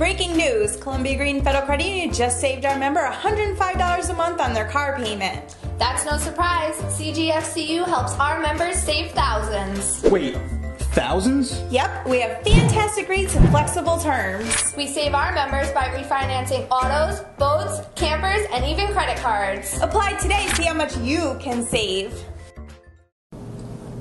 Breaking news, Columbia Green Federal Credit Union just saved our member $105 a month on their car payment. That's no surprise. CGFCU helps our members save thousands. Wait, thousands? Yep, we have fantastic rates and flexible terms. We save our members by refinancing autos, boats, campers, and even credit cards. Apply today, see how much you can save.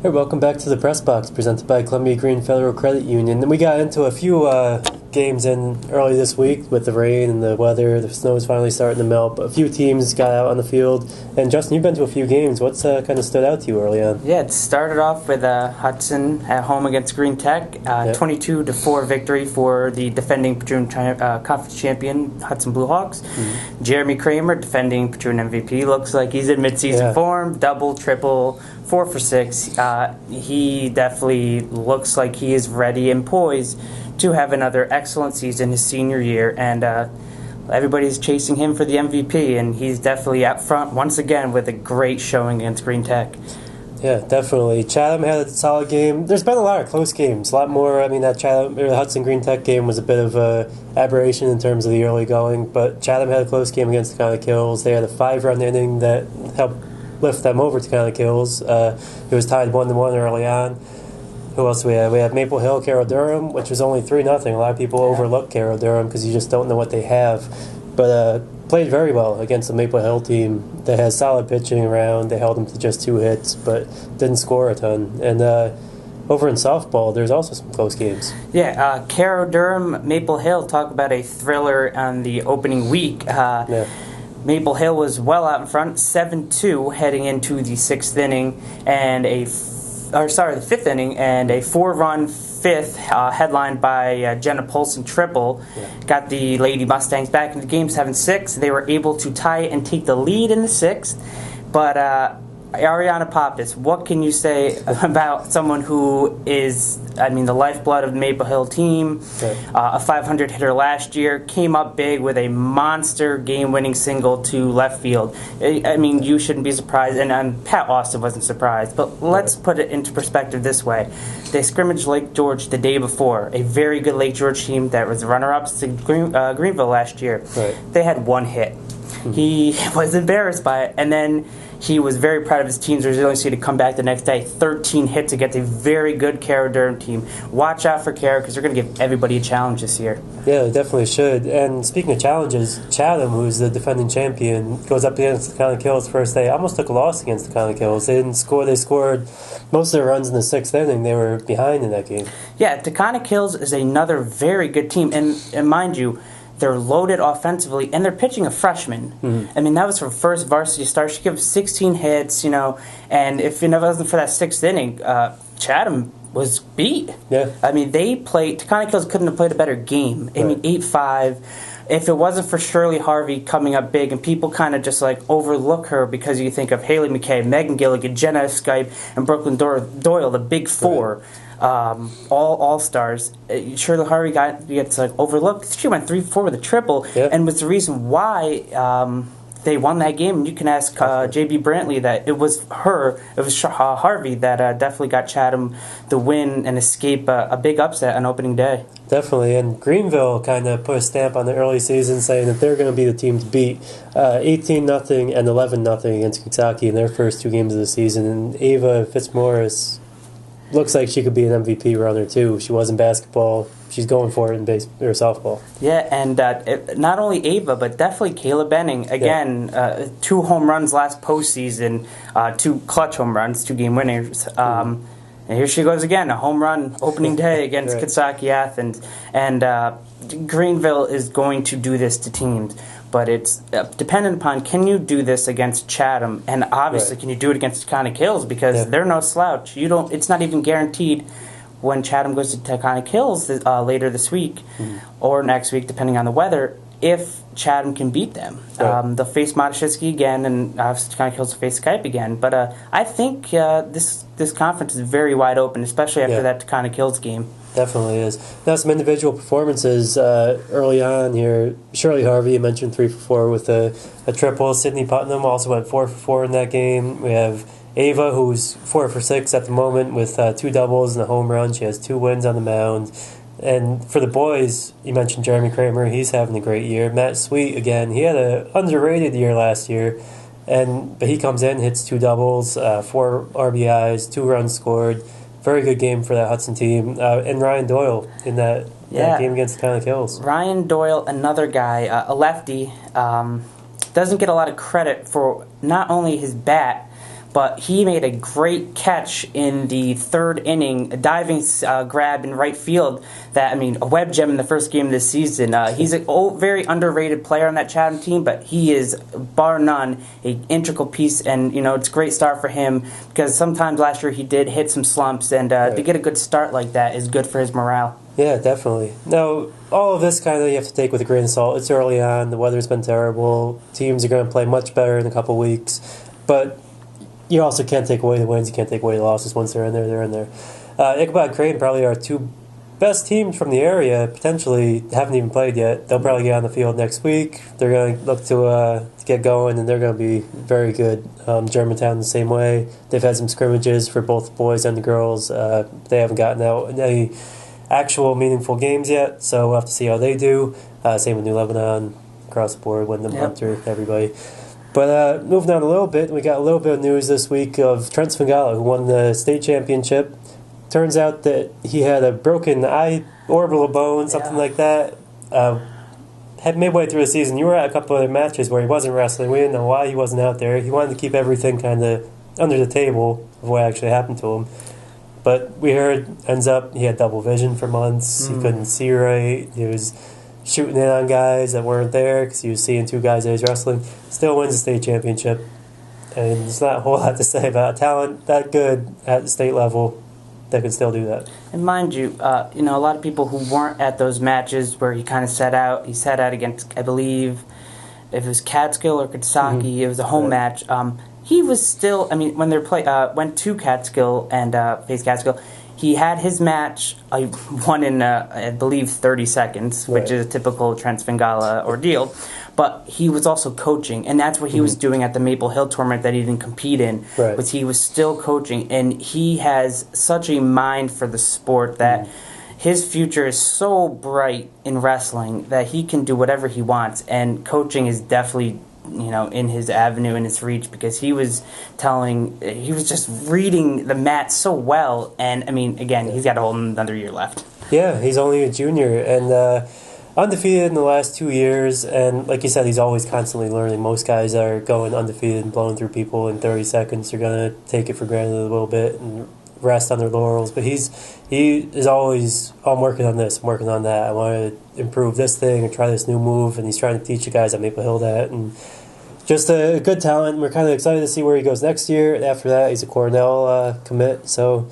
Hey, welcome back to the Press Box, presented by Columbia Green Federal Credit Union. And we got into a few games in early this week with the rain and the weather. The snow is finally starting to melt, but a few teams got out on the field. And Justin, you've been to a few games. What's kind of stood out to you early on? Yeah, it started off with Hudson at home against Green Tech, 22-4 victory for the defending Patroon Conference champion Hudson Blue Hawks. Mm-hmm. Jeremy Kramer, defending Patroon MVP, looks like he's in midseason form, double, triple, 4 for 6. He definitely looks like he is ready and poised to have another excellent season his senior year, and everybody's chasing him for the MVP, and he's definitely out front once again with a great showing against Green Tech. Yeah, definitely. Chatham had a solid game. There's been a lot of close games, a lot more. I mean, that Hudson Green Tech game was a bit of a aberration in terms of the early going, but Chatham had a close game against the Taconic Hills. They had a 5-run inning that helped lift them over to Taconic Hills. It was tied 1-1 early on. Who else do we have? We have Maple Hill, Carroll Durham, which was only 3-0. A lot of people overlook Carroll Durham because you just don't know what they have. But played very well against the Maple Hill team. They had solid pitching around. They held them to just 2 hits, but didn't score a ton. And over in softball, there's also some close games. Yeah, Carroll Durham, Maple Hill, talk about a thriller on the opening week. Maple Hill was well out in front, 7-2, heading into the 6th inning, and the 5th inning, and a 4-run 5th, headlined by Jenna Polson triple, got the Lady Mustangs back in the game, 7-6. They were able to tie it and take the lead in the 6th, but Ariana Pappas, what can you say about someone who is, the lifeblood of the Maple Hill team, a 500 hitter last year, came up big with a monster game-winning single to left field. You shouldn't be surprised, and Pat Austin wasn't surprised, but let's put it into perspective this way. They scrimmaged Lake George the day before, a very good Lake George team that was runner-ups to Greenville last year. They had 1 hit. He was embarrassed by it, and then he was very proud of his team's resiliency to come back the next day. 13 hits against a very good Carroll Durham team. Watch out for Carroll because they're going to give everybody a challenge this year. Yeah, they definitely should. And speaking of challenges, Chatham, who's the defending champion, goes up against the Taconic Hills first day. Almost took a loss against the Taconic Hills. They didn't score. They scored most of their runs in the 6th inning. They were behind in that game. Yeah, Taconic Hills is another very good team. And mind you, they're loaded offensively, and they're pitching a freshman. Mm-hmm. That was her first varsity start. She gave 16 hits, and if it wasn't for that 6th inning, Chatham was beat. Yeah. Taconic Hills couldn't have played a better game. 8-5. If it wasn't for Shirley Harvey coming up big, and people kind of just overlook her because you think of Haley McKay, Megan Gilligan, Jenna Skype, and Brooklyn Doyle, the big 4. All stars. Shirley Harvey gets overlooked. She went 3-4 with a triple, and was the reason why they won that game. And you can ask J.B. Brantley that it was Harvey that definitely got Chatham the win and escape a big upset on opening day. Definitely, and Greenville kind of put a stamp on the early season, saying that they're going to be the team to beat. 18-0 and 11-0 against Kentucky in their first 2 games of the season, and Ava Fitzmaurice looks like she could be an MVP runner, too. She was in basketball. She's going for it in softball. Yeah, and not only Ava, but definitely Kayla Benning. Again, 2 home runs last postseason, 2 clutch home runs, 2 game winners. And here she goes again, a home run opening day against Kentucky Athens. And Greenville is going to do this to teams. But it's dependent upon, can you do this against Chatham? And obviously, can you do it against Taconic Hills? Because they're no slouch. It's not even guaranteed when Chatham goes to Taconic Hills later this week or next week, depending on the weather, if Chatham can beat them. They'll face Modishitsky again, and Taconic Hills will face Skype again. But I think this conference is very wide open, especially after that Taconic Hills game. Definitely is. Now, some individual performances early on here. Shirley Harvey, you mentioned 3 for 4 with a triple. Sydney Putnam also went 4 for 4 in that game. We have Ava, who's 4 for 6 at the moment with 2 doubles and a home run. She has 2 wins on the mound. And for the boys, you mentioned Jeremy Kramer. He's having a great year. Matt Sweet, again, he had an underrated year last year. But he comes in, hits 2 doubles, 4 RBIs, 2 runs scored. Very good game for that Hudson team. And Ryan Doyle in that game against the County Kills. Ryan Doyle, another guy, a lefty, doesn't get a lot of credit for not only his bat, but he made a great catch in the 3rd inning, a diving grab in right field. A web gem in the first game of this season. He's a very underrated player on that Chatham team, but he is, bar none, an integral piece. And, it's a great start for him because sometimes last year he did hit some slumps, and to get a good start like that is good for his morale. Yeah, definitely. Now, all of this kind of you have to take with a grain of salt. It's early on. The weather's been terrible. Teams are going to play much better in a couple weeks. But you also can't take away the wins. You can't take away the losses. Once they're in there, they're in there. Ichabod Crane probably are 2 best teams from the area, potentially haven't even played yet. They'll probably get on the field next week. They're going to look to get going, and they're going to be very good. Germantown the same way. They've had some scrimmages for both the boys and the girls. They haven't gotten out in any actual meaningful games yet, so we'll have to see how they do. Same with New Lebanon, across the board, Wyndham, Hunter, everybody. But moving on a little bit, we got a little bit of news this week of Trent Svingala, who won the state championship. Turns out that he had a broken eye orbital bone, something like that. Midway through the season, you were at a couple of matches where he wasn't wrestling. We didn't know why he wasn't out there. He wanted to keep everything kind of under the table of what actually happened to him. But we heard, ends up, he had double vision for months. He couldn't see right. He was shooting in on guys that weren't there because he was seeing 2 guys that he was wrestling. Still wins the state championship. And there's not a whole lot to say about a talent that good at the state level that can still do that. And mind you, a lot of people who weren't at those matches where he kind of sat out. He sat out against, I believe, if it was Catskill or Coxsackie, it was a home match. He was still, when they went to Catskill and faced Catskill, he had his match, won in, I believe, 30 seconds, which is a typical Trent Svingala ordeal. But he was also coaching, and that's what he was doing at the Maple Hill tournament that he didn't compete in, was he was still coaching. And he has such a mind for the sport that his future is so bright in wrestling that he can do whatever he wants. And coaching is definitely in his avenue, in his reach, because he was just reading the mat so well. And, again, he's got a whole another year left. Yeah, he's only a junior, and undefeated in the last 2 years, and like you said, he's always constantly learning. Most guys are going undefeated and blowing through people in 30 seconds. They're going to take it for granted a little bit and rest on their laurels, but he is always, I'm working on this, I'm working on that. I want to improve this thing or try this new move, and he's trying to teach you guys at Maple Hill that, and just a good talent. We're kind of excited to see where he goes next year. After that, he's a Cornell commit, so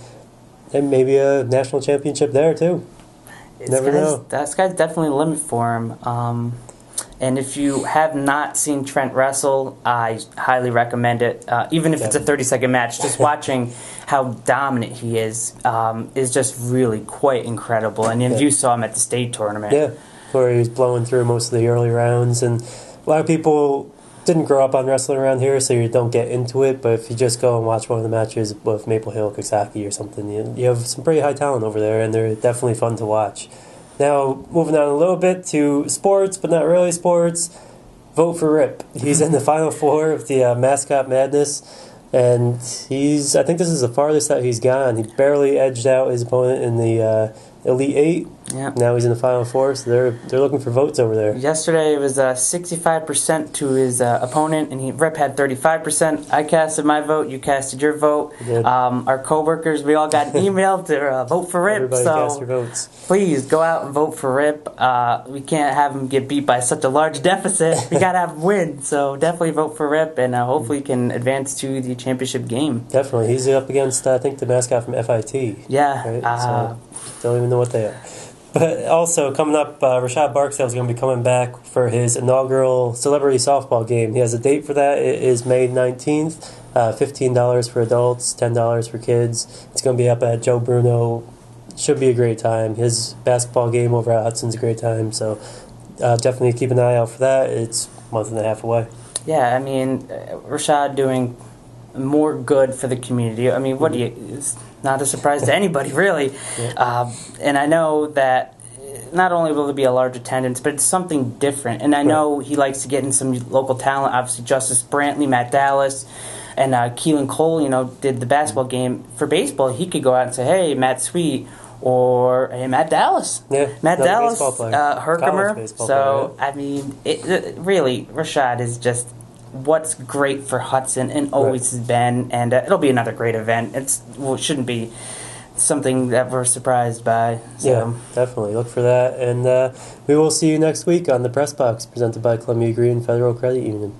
and maybe a national championship there too. Never know. That sky's definitely a limit for him. And if you have not seen Trent wrestle, I highly recommend it. Even if it's a 30-second match, just watching how dominant he is just really quite incredible. And if you saw him at the state tournament. Yeah, where he was blowing through most of the early rounds. And a lot of people didn't grow up on wrestling around here, so you don't get into it. But if you just go and watch one of the matches with Maple Hill, Coxsackie or something, you have some pretty high talent over there, and they're definitely fun to watch. Now, moving on a little bit to sports, but not really sports. Vote for Rip. He's in the Final Four of the Mascot Madness, and I think this is the farthest that he's gone. He barely edged out his opponent in the Elite Eight. Yeah. Now he's in the Final Four, so they're looking for votes over there. Yesterday it was 65% to his opponent, and Rip had 35%. I casted my vote. You casted your vote. Our coworkers, we all got an email to vote for Rip. Everybody so cast your votes. Please go out and vote for Rip. We can't have him get beat by such a large deficit. We got to have him win. So definitely vote for Rip, and hopefully he can advance to the championship game. Definitely. He's up against, I think, the mascot from FIT. Yeah. Right? So don't even know what they are. But also, coming up, Rashad Barksdale is going to be coming back for his inaugural celebrity softball game. He has a date for that. It is May 19th. $15 for adults, $10 for kids. It's going to be up at Joe Bruno. Should be a great time. His basketball game over at Hudson's a great time. So definitely keep an eye out for that. It's a month and a half away. Yeah, Rashad doing more good for the community. What do you... It's not a surprise to anybody, really. Yeah. And I know that not only will there be a large attendance, but it's something different. And I know he likes to get in some local talent. Obviously, Justice Brantley, Matt Dallas, and Keelan Cole, did the basketball game. For baseball, he could go out and say, hey, Matt Sweet, or hey, Matt Dallas. Yeah, Matt Dallas, Herkimer. So, I mean, really, Rashad is just what's great for Hudson and always has been. And it'll be another great event. It shouldn't be something that we're surprised by. So. Yeah, definitely. Look for that. And we will see you next week on the Press Box, presented by Columbia Green Federal Credit Union.